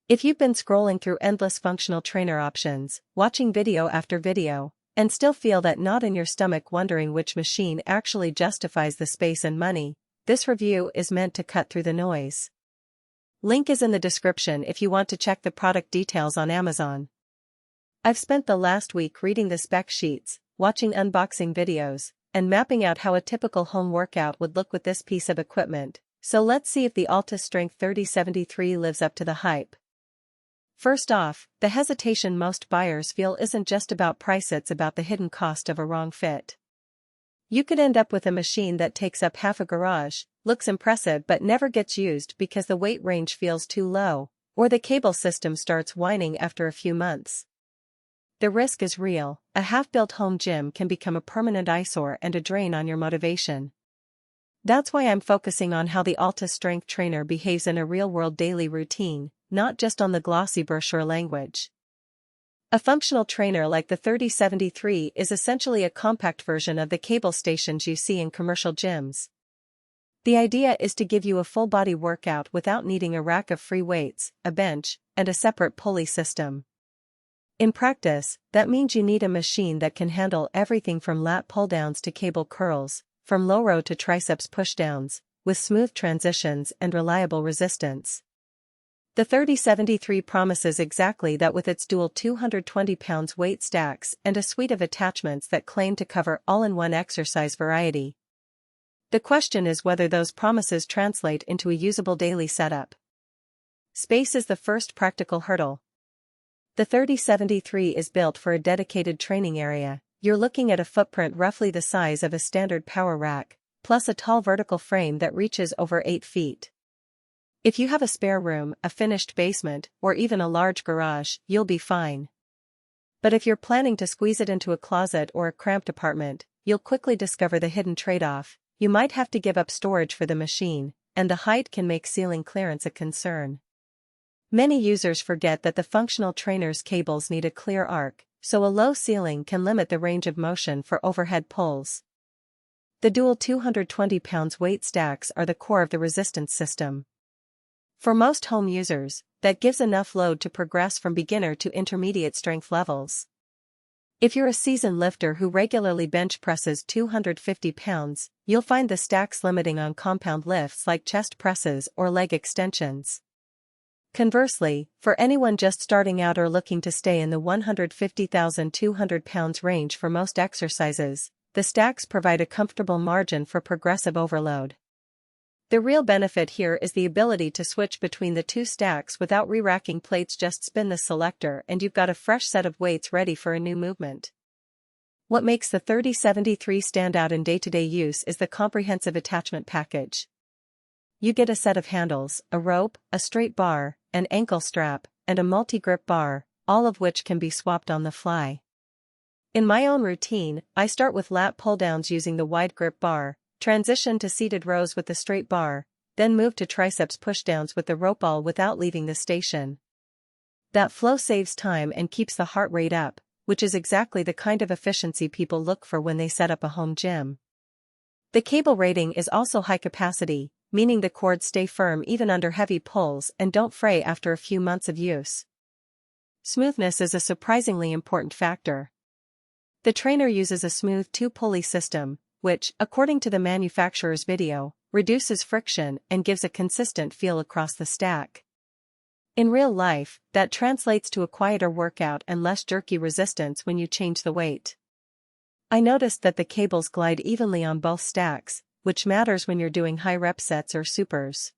If you've been scrolling through endless functional trainer options, watching video after video, and still feel that knot in your stomach wondering which machine actually justifies the space and money, this review is meant to cut through the noise. Link is in the description if you want to check the product details on Amazon. I've spent the last week reading the spec sheets, watching unboxing videos, and mapping out how a typical home workout would look with this piece of equipment, so let's see if the Altas Strength 3073 lives up to the hype. First off, the hesitation most buyers feel isn't just about price, it's about the hidden cost of a wrong fit. You could end up with a machine that takes up half a garage, looks impressive but never gets used because the weight range feels too low, or the cable system starts whining after a few months. The risk is real. A half-built home gym can become a permanent eyesore and a drain on your motivation. That's why I'm focusing on how the Altas Strength Trainer behaves in a real-world daily routine, not just on the glossy brochure language. A functional trainer like the 3073 is essentially a compact version of the cable stations you see in commercial gyms. The idea is to give you a full-body workout without needing a rack of free weights, a bench, and a separate pulley system. In practice, that means you need a machine that can handle everything from lat pull-downs to cable curls, from low row to triceps push-downs, with smooth transitions and reliable resistance. The 3073 promises exactly that with its dual 220 pounds weight stacks and a suite of attachments that claim to cover all-in-one exercise variety. The question is whether those promises translate into a usable daily setup. Space is the first practical hurdle. The 3073 is built for a dedicated training area. You're looking at a footprint roughly the size of a standard power rack, plus a tall vertical frame that reaches over 8 feet. If you have a spare room, a finished basement, or even a large garage, you'll be fine. But if you're planning to squeeze it into a closet or a cramped apartment, you'll quickly discover the hidden trade-off. You might have to give up storage for the machine, and the height can make ceiling clearance a concern. Many users forget that the functional trainer's cables need a clear arc, so a low ceiling can limit the range of motion for overhead pulls. The dual 220 pounds weight stacks are the core of the resistance system. For most home users, that gives enough load to progress from beginner to intermediate strength levels. If you're a seasoned lifter who regularly bench presses 250 pounds, you'll find the stacks limiting on compound lifts like chest presses or leg extensions. Conversely, for anyone just starting out or looking to stay in the 150,200 pounds range for most exercises, the stacks provide a comfortable margin for progressive overload. The real benefit here is the ability to switch between the two stacks without re-racking plates. Just spin the selector and you've got a fresh set of weights ready for a new movement. What makes the 3073 stand out in day-to-day use is the comprehensive attachment package. You get a set of handles, a rope, a straight bar, an ankle strap, and a multi-grip bar, all of which can be swapped on the fly. In my own routine, I start with lat pull-downs using the wide grip bar, transition to seated rows with the straight bar, then move to triceps pushdowns with the rope, all without leaving the station. That flow saves time and keeps the heart rate up, which is exactly the kind of efficiency people look for when they set up a home gym. The cable rating is also high capacity, meaning the cords stay firm even under heavy pulls and don't fray after a few months of use. Smoothness is a surprisingly important factor. The trainer uses a smooth two-pulley system, which, according to the manufacturer's video, reduces friction and gives a consistent feel across the stack. In real life, that translates to a quieter workout and less jerky resistance when you change the weight. I noticed that the cables glide evenly on both stacks, which matters when you're doing high rep sets or supers.